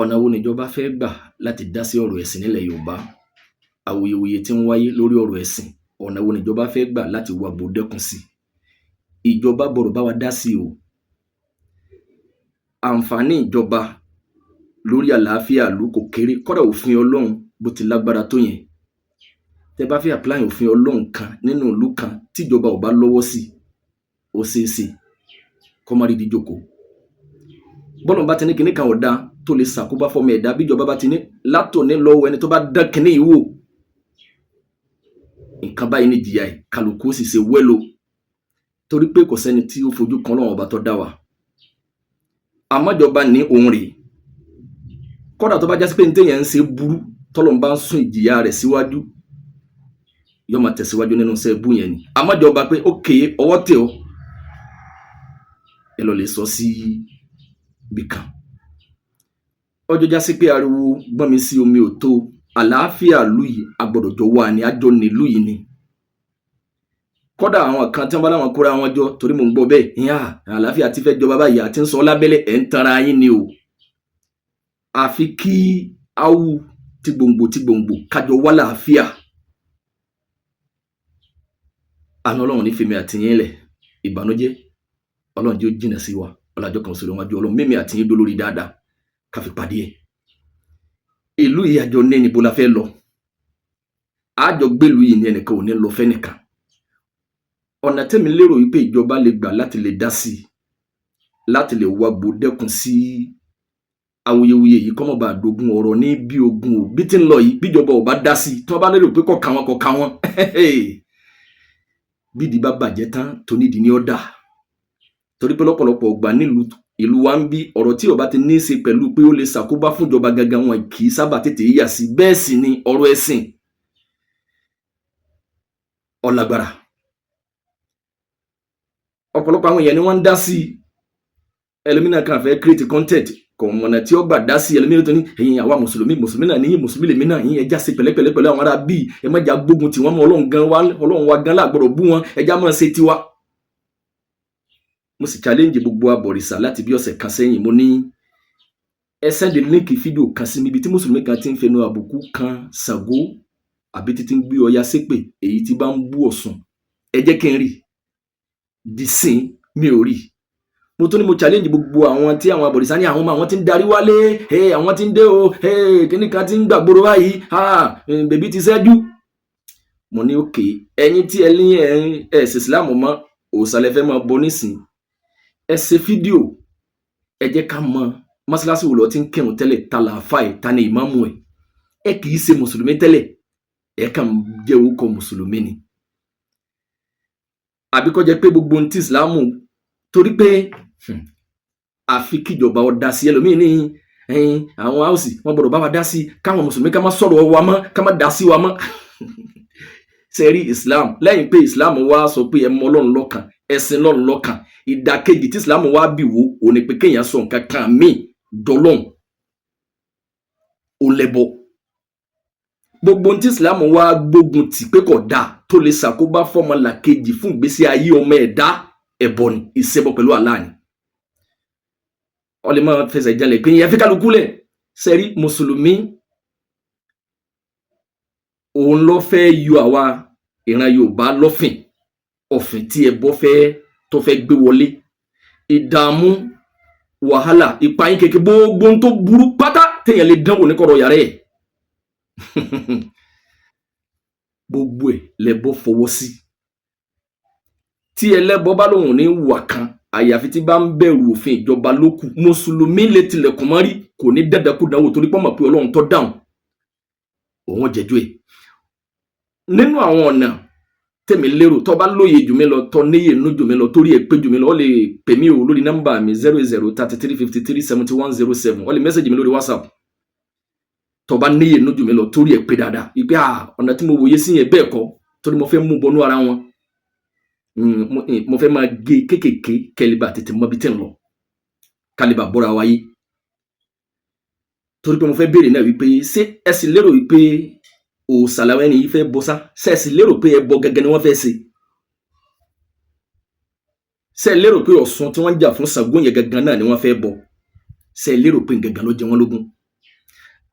ọ̀nà wo níjọba fẹ́ gbà láti dá sí ọ̀rọ̀ ẹ̀sìn nílẹ̀ Yorùbá? Awuyewuye tí ń wáyé lórí ọ̀rọ̀ ẹ̀sìn, ọ̀nà wo níjọba fẹ́ gbà láti wagbo dẹ́kun sí? Ìjọba gbọ́dọ̀ bá wa dá sí o. Àǹfààní ìjọba lórí àlàáfíà ìlú kò kéré, kódà òfin Ọlọ́run bó ti lágbára tó yẹn. Tẹ́ bá fẹ́ apply òfin Ọlọ́run kan nínú ìlú kan tíjọba ò bá lọ́wọ́ sí, ó ṣeéṣe kó má ríbi jókòó. Bọ́lọ́run bá ti ní kinní kan ò dáa tó lè ṣàkóbá fọ́mọ ẹ̀dá, bíjọba bá ti ní látòní lọ́wọ́ ẹni tó bá dán kinní yìí wò, nǹkan báyìí ní ìjìyà ẹ̀, kálukú ó sì ṣe wẹ́lo, torí pé kò sẹ́ni tí ó fojú kan Ọlọ́run ọba tó dá wa. Àmọ́ ìjọba ní òun rèé, kódà tó bá jásí pé ní téèyàn ń ṣe burú, tọ́lọ́run bá ń sún ìjìyà rẹ̀ síwájú, yóò máa tẹ̀síwájú nínú iṣẹ́ ibú yẹn ni. Àmọ́ ìjọba pé ókè ọwọ́ tẹ̀ ọ́, ẹ lọ lè sọ sí ibìkan. Ọjọ́ jásí pé ariwo gbọ́n mi sí omi ò tó, àlàáfíà ìlú yìí a gbọ́dọ̀ jọ wà ní, àjọ nílùú yìí ni. Kódà àwọn kan tí wọ́n bá láwọn kóra wọn jọ, torí mò ń gbọ́ bẹ́ẹ̀, ìyá àlàáfíà ti fẹ́ jọba báyìí àti ń sọ lábẹ́lẹ̀, ẹ̀ ń tanra yín ni o. Àfi kí áwù tí gbòǹgbò kájọ wá làáfíà. Àánú Ọlọ́run ní fèmí àti yín lẹ̀, ìbànújẹ́ Ọlọ́run jẹ́ ó jìnà sí wa, ọlájọ́ kan sórí wájú Ọlọ́run, mímí àti yín dolórí dáadáa ká fi pàdé ẹ̀. Ìlú yìí àjọ ní níbo la fẹ́ lọ, àjọ gbélùú yìí ní ẹnìkan ò ní lọ fẹ́nìkan. Ọ̀nà tẹ́mi lérò wípé ìjọba lè gbà láti lè dá sí, láti lè wagbo dẹ́kun sí awuyewuye yìí, kọ́mọ̀ bá dogun ọ̀rọ̀ ní bí ogun ò bí tí ń lọ yìí, bíjọba ò bá dá sí, tí wọ́n bá lérò pé kọ̀ọ̀kan wọn bídìí bá bàjẹ́ tán tónídìí ní ọ̀dà. Torí pé lọ́pọ̀lọpọ̀ ọgbà nílùú ìlú wa ń bí, ọ̀rọ̀ tí ó bá ti ní í ṣe pẹ̀lú pé ó lè ṣàkóbá fún ìjọba gangan, wọn kì í sábà tètè yà sí. Bẹ́ẹ̀ sì ni ọ̀rọ̀ ẹ̀sìn ó lágbára. Ọ̀pọ̀lọpọ̀ àwọn èèyàn ni wọ́n ń dá sí, ẹlòmínà kan fẹ́ create content kò mọ̀nà tí ó gbà dá sí. Ẹlòmínà tó ní ẹ̀yin àwa mùsùlùmí náà ní mùsùlùmí lèmi náà, yín ẹja ṣe pẹ̀lẹ́pẹ̀lẹ́ pẹ̀lú àwọn ará bíi, ẹ má jà gbógun tí wọ́n mọ Ọlọ́run wa gan lágbọ́dọ̀ bú wọn, ẹja máa ṣe tiwa. Mo sì challenge gbogbo abọ̀rìṣà láti bí ọ̀sẹ̀ kan sẹ́yìn, mo ní ẹ send link fídíò kan sí mi ibi tí mùsùlùmí kan ti ń fẹnu àbùkù kan Ṣàngó àbí títí ń gbé Ọya ṣépè, èyí tí bá ń bú Ọ̀ṣun, ẹ jẹ́ kí n rí. Dìsín mi ò rí. Mo tún ní mo challenge gbogbo àwọn tí àwọn abọ̀rìṣà ní àwọn ọmọ àwọn tí ń darí wálé, àwọn tí ń dé o, kíní kan tí ń gbàgbóró báyìí, bèbí ti ṣẹ́jú. Mo ní òkè, ẹ̀yin tí ẹ ní ẹ̀sìn Islam mọ́, òòṣà lẹ fẹ́ máa bọ nísìn, ẹ ṣe fídíò, ẹ jẹ́ ká mọ mọ́sálásí wo lọ tí ń kírun tẹ́lẹ̀, ta làáfà ẹ̀, ta ni ìmáàmù ẹ̀. Ẹ kì í ṣe mùsùlùmí tẹ́lẹ̀, ẹ kàn jẹ́ orúkọ mùsùlùmí ni. Àbí kó jẹ́ pé gbogbo ohun tí Ìsìlámù, torí pé àfi kíjọba ó dá sí. Ẹlòmíì ní àwọn áùsì wọ́n gbọ́dọ̀ bá wa dá sí, káwọn mùsùlùmí ká má sọ̀rọ̀ wa mọ́, ká má dá sí wa mọ́. Sẹ́rí Islam, lẹ́yìn pé Islam wá sọ pé ẹ mọ Ọlọ́run lọ́kan, ẹ̀sìn Ọlọ́run lọ́kan, ìdàkejì tí Islam wá bì wò ó ní pé kéèyàn sọ nǹkan kan míì dọ́lọ́hun, ó lẹ́bọ. Gbogbo ohun tí Islam wá gbógun tì pé kò dáa tó lè ṣàkóbá fọ́mọlàkejì fún ìgbésí ayé ọmọ ẹ̀dá, ẹbọ ni, ìṣẹbọ pẹ̀lú Allah ni. Ó lè máa fẹsẹ̀ jalè pé ẹ fi kálukú lẹ̀. Sẹ́rí mùsùlùmí òun ló fẹ́ yọ àwa ìran Yorùbá lọ́fìn, ọ̀fìn tí ẹbọ tó fẹ́ gbé wọlé, ìdààmú, wàhálà, ìpayín kékeré, gbogbo ohun tó burú pátá téèyàn lè dánwò ní kọ̀rọ̀ yàrá ẹ̀. Gbogbo ẹ̀ lẹ́bọ fọwọ́ sí. Tí ẹlẹ́bọ bá lóhùn ní wà kan, àyàfi tí bá ń bẹ̀rù òfin ìjọba lókù, mùsùlùmí lè tilẹ̀kùn mọ́rí, kò ní dandan kú dánwò, torí pé ó mọ̀ pé Ọlọ́run tó dáhùn òun jẹ́jọ́ ẹ̀. Nínú àwọn ọ̀nà tèmi lérò, tó bá lóye jù mí lọ, tó níyè nú jù mí lọ, torí ẹ pé jù mí lọ, ó lè pè mí o lórí nọ́mbà mi 0033537107, ó lè mẹ́sẹ̀jì mi lórí WhatsApp. Tó bá níyè nú jù mí lọ, torí ẹ pé dáadáa, ìpé ọ̀nà tí mo wòye sí yẹn bẹ́ẹ̀ kọ́, torí mo fẹ́ mú bọnú ara wọn, mo fẹ́ máa gé kéékèèké kẹ́líbà tètè mọ́ bí tí ń lọ, kálíbà bọ́ra wáyé. Torí pé mo fẹ́ béèrè náà wípé ṣé ẹ sì lérò wípé òòṣà làwọn ẹni yìí fẹ́ bọ sá? Ṣé ẹ sì lérò pé ẹbọ gẹ́gẹ́ ni wọ́n fẹ́ ṣe? Ṣé ẹ lérò pé Ọ̀ṣun tí wọ́n jà fún Ṣàngó yẹn gangan náà ni wọ́n fẹ́ bọ? Ṣé ẹ lérò pé gangan ló jẹ wọ́n lógún?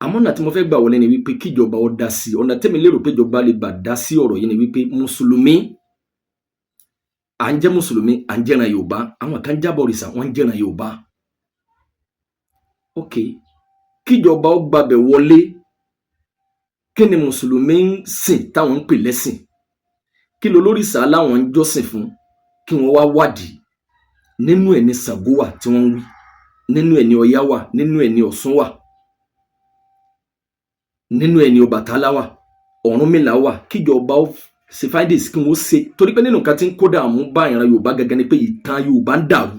àmọ́ ọ̀nà tí mo fẹ́ gbà wọlé ni wípé kíjọba ó dá sí ọ̀nà tẹ́mi lérò pé ìjọba lè gbà dá sí ọ̀rọ̀ yìí ni wípé mùsùlùmí à ń jẹ́ mùsùlùmí à ń jẹ́ran Yorùbá àwọn kan jábọ̀ òrìṣà wọ́n ń jẹ́ran Yorùbá ok kíjọba ó gbàbẹ̀ wọlé kí ni mùsùlùmí ń sìn táwọn ń pè lẹ́sìn kí ló lórìṣà láwọn ń jọ́sìn fún kí wọ́n wá wádìí nínú ẹ̀ ní Ṣàngó wà tí wọ́n ń wí nínú ẹ̀ ní Ọya wà nínú ẹ̀ ní Ọ̀ṣun wà nínú ẹ̀ ní Ọbàtálá wà Ọ̀rúnmìlà wà kíjọba ó ṣe findings kí wọ́n ṣe torí pé nínú nǹkan tí ń kó dààmú bá ìran Yorùbá gẹ́gẹ́ ni pé ìtàn Yorùbá ń dàrú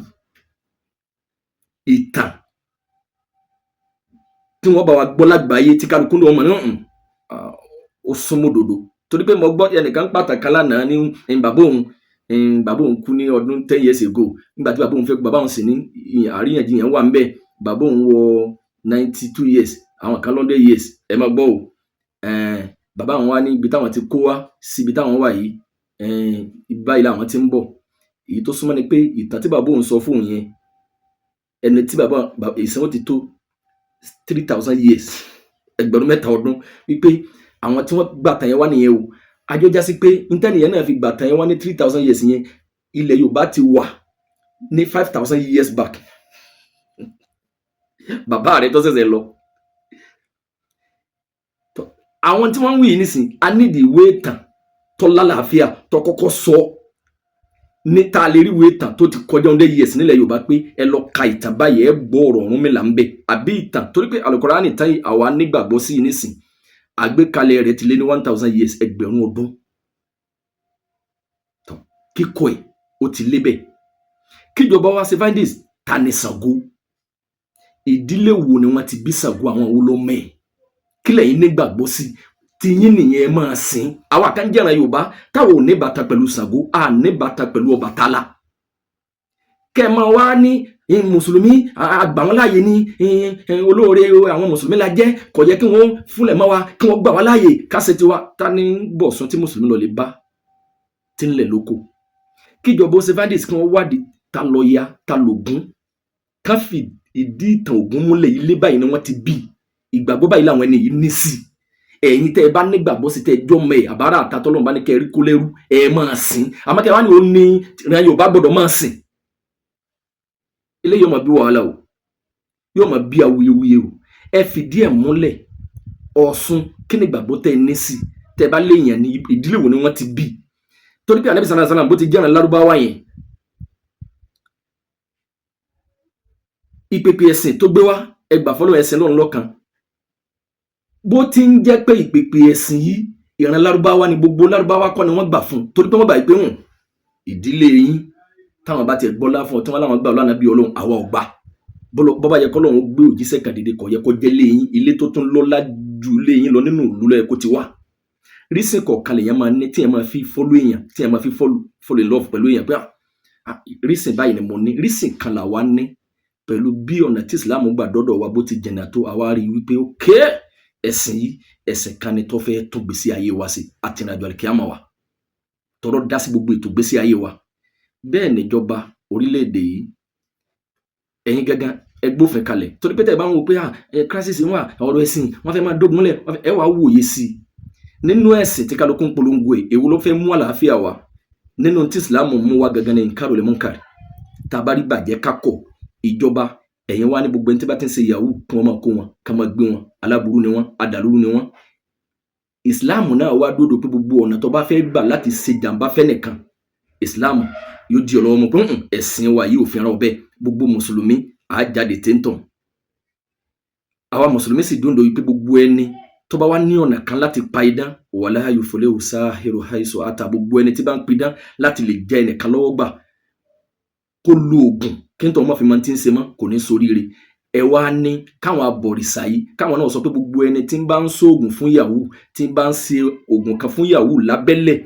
ìtàn tí wọ́n bá wa gbọ́ lágbàáyé tí kálukú ló mọ̀ ní ó súnmọ́ òdodo torí pé mo gbọ́ ẹnìkan pàtàkì lánàá ní bàbá òun kú ní ọdún 10 years ago nígbà tí bàbá òun fẹ́ bàbá òun sì ní àríyànjiyàn wà ń bẹ̀ bàbá òun wọ 92 years àwọn kan 100 years ẹ máa gbọ́ o bàbá àwọn wá ní ibi táwọn ti kó wá sí ibi táwọn wà yìí báyìí làwọn ti ń bọ̀ èyí tó súnmọ́ ni pé ìtàn tí bàbá òun sọ fún òun yẹn ẹni tí bàbá ìsanwó ti tó 3000 years ẹgbẹ̀rún 3 ọdún wípé àwọn tí wọ́n gbàtàn yẹn wá nìyẹn o àjọjá sí pé intanìyẹn náà fi gbàtàn yẹn wá ní 3000 years yẹn ilẹ̀ Yorùbá ti wà ní 5000 years back bàbá rẹ̀ tó ṣẹ̀ṣẹ̀ lọ àwọn tí wọ́n ń wí yìí nísìn a nídìí ìwé ìtàn tó lálàáfíà tó kọ́kọ́ sọ ní tá a lè rí ìwé ìtàn tó ti kọjá 100 years nílẹ̀ Yorùbá pé ẹ lọ ka ìtàn báyìí ẹ gbọ́ ọ̀rọ̀ Ọ̀rúnmìlà ń bẹ àbí ìtàn torí pé Al-Qur'ani tán àwa nígbàgbọ́ sí nísìn àgbékalẹ̀ rẹ̀ ti lé ní 1000 years ẹgbẹ̀rún ọdún kíkọ́ ẹ̀ ó ti lé bẹ́ẹ̀ kíjọba wá ṣe findings ta ni Ṣàngó ìdílé wo ni wọ́n ti bí Ṣàngó àwọn wo ló mẹ́ẹ̀ kílẹ̀ yìí nígbàgbọ́ sí tí yín nìyẹn máa sìn àwa kan jẹ́ran Yorùbá táwọn ò ní bàtà pẹ̀lú Ṣàngó à ní bàtà pẹ̀lú Ọbàtálá kẹ́ ẹ máa wá ní mùsùlùmí àgbà wọn láàyè ní olóore àwọn mùsùlùmí la jẹ́ kò yẹ kí wọ́n fúnlẹ̀ mọ́ wa kí wọ́n gbà wá láàyè kásẹ̀ tiwa ta ní bọ̀sùn tí mùsùlùmí lọ lè bá tí ń lẹ̀ lóko kíjọba ó ṣe findings kí wọ́n wádìí ta lọ́ya ta lògún ká fi ìdí ìtàn Ògún múlẹ̀ ilé báyìí ni wọ́n ti bí ìgbàgbọ́ báyìí làwọn ẹni yìí ní sí ẹ̀yin tẹ́ ẹ bá nígbàgbọ́ sí tẹ́ ẹ jọ́ mọ́ ẹ̀ àbára àtàtọ́lọ́run bá ní kẹ́ ẹ rí kó lẹ́rú ẹ máa sìn àmọ́ kẹ́ ẹ wá ní ó ní ìran Yorùbá gbọ́dọ̀ máa sìn eléyìí yóò máa bí wàhálà o yóò máa bí awuyewuye o ẹ fìdí ẹ̀ múlẹ̀ Ọ̀ṣun kí ni ìgbàgbọ́ tẹ́ ẹ ní sí tẹ́ ẹ bá léèyàn ní ìdílé wo ni wọ́n ti bí torí pé Ànábì sallallahu alaihi wasallam bó ti jẹ́ràn Lárúbáwá yẹn ìpèpè ẹ̀sìn tó gbé wá ẹgbà fọlọ́ ẹ̀sìn lọ́run lọ́kan bó ti ń jẹ́ pé ìpèpè ẹ̀sìn yìí ìran Lárúbáwá ni gbogbo Lárúbáwá kọ́ ni wọ́n gbà fún torí pé wọ́n gbà pé ìdílé yín táwọn bá tiẹ̀ gbọ́lá fún ọ tí wọ́n láwọn gbà ọlọ́run bí Ọlọ́run àwa ò gbà bọ́bá yẹ kọ́lọ́run gbé òjíṣẹ́ kan dìde kọ̀ yẹ kó jẹ́ lé yín ilé tó tún lọ́lá ju lé yín lọ nínú ìlú lọ́yẹ kó ti wà rísìn kọ̀ọ̀kan lèèyàn máa ní tí ẹ máa fi fọ́lú èèyàn tí ẹ máa fi fall in love pẹ̀lú èèyàn pé rísìn báyìí ni mo ní rísìn kan làwa ní pẹ̀lú bí ọ̀nà tí ìsìláàmù gbà dọ́dọ̀ wa bó ti jẹ̀nà tó àwa rí wípé ókè ẹ̀sìn yìí ẹ̀sìn kan ni tó fẹ́ tó gbèsè ayé wa sí àtìrìnàjò àlìkíyàmá wa tọrọ dá sí gbogbo ètò gbèsè ayé wa bẹ́ẹ̀ níjọba orílẹ̀-èdè yìí ẹ̀yin gángan ẹgbófin kalẹ̀ torí pé tẹ́ ẹ bá ń wo pé crisis wà ọ̀rọ̀ ẹ̀sìn wọ́n fẹ́ máa dógunlẹ̀ ẹ wàá wòye sí i nínú ẹ̀sìn tí kálukú ń polongo ẹ̀ èwo ló fẹ́ mú àlàáfíà wa nínú tí ìsìláàmù mú wa gángan ní nkárò lè mú nkárì tabari bàjẹ́ kákọ̀ ìjọba ẹ̀yin wá ní gbogbo ẹni tí bá ti ń ṣe yahoo kí wọ́n máa kó wọn ká máa gbé wọn aláburú ni wọ́n adàlúrú ni wọ́n ìsìláàmù náà wá dúró pé gbogbo ọ̀nà tó bá fẹ́ gbà láti ṣe jàǹbá fẹ́ nìkan ìsìláàmù yóò di ọlọ́wọ́ mọ̀ pé ẹ̀sìn wa yìí ò fi ràn ọbẹ̀ gbogbo mùsùlùmí á jáde téńtàn àwa mùsùlùmí sì dúndò yìí pé gbogbo ẹni tó bá wá ní ọ̀nà kan láti pa idán wala yuflihu sahiru haisu ata gbogbo ẹni tí bá ń pidán láti lè jẹ ẹnìkan lọ́wọ́ gbà kó lo oògùn kí n tó máa fi máa ti ń ṣe mọ́ kò ní soríire ẹ wá ní káwọn abọ̀rìṣà yìí káwọn náà sọ pé gbogbo ẹni tí ń bá ń ṣoògùn fún yahoo tí ń bá ń ṣe oògùn kan fún yahoo lábẹ́lẹ̀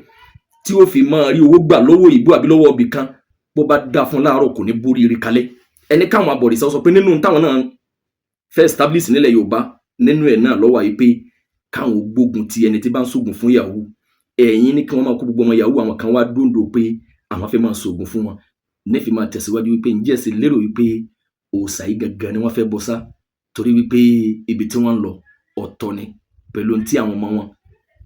tí ó fi máa rí owó gbà lọ́wọ́ ìbú àbí lọ́wọ́ ibì kan bó bá dá fún láàárọ̀ kò ní borí ire kalẹ̀ ẹni káwọn abọ̀rìṣà sọ pé nínú táwọn náà fẹ́ establish nílẹ̀ Yorùbá nínú ẹ̀ náà lọ́wọ́ yìí pé káwọn gbógun ti ẹni tí bá ń ṣoògùn fún yahoo ẹ̀yin ní kí wọ́n máa kó gbogbo ọmọ yahoo àwọn kan wá dúndò pé àwọn fẹ́ máa ṣoògùn fún wọn nífi máa tẹ̀síwájú wípé ǹjẹ́ sì lérò wípé òòṣà yìí gangan ni wọ́n fẹ́ bọ́ sá torí wípé ibi tí wọ́n ń lọ ọ̀tọ̀ ni pẹ̀lú ohun tí àwọn ọmọ wọn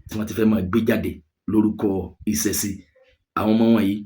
tí wọ́n ti fẹ́ máa gbé jáde lórúkọ ìṣẹ̀ṣe. Àwọn ọmọ wọn yìí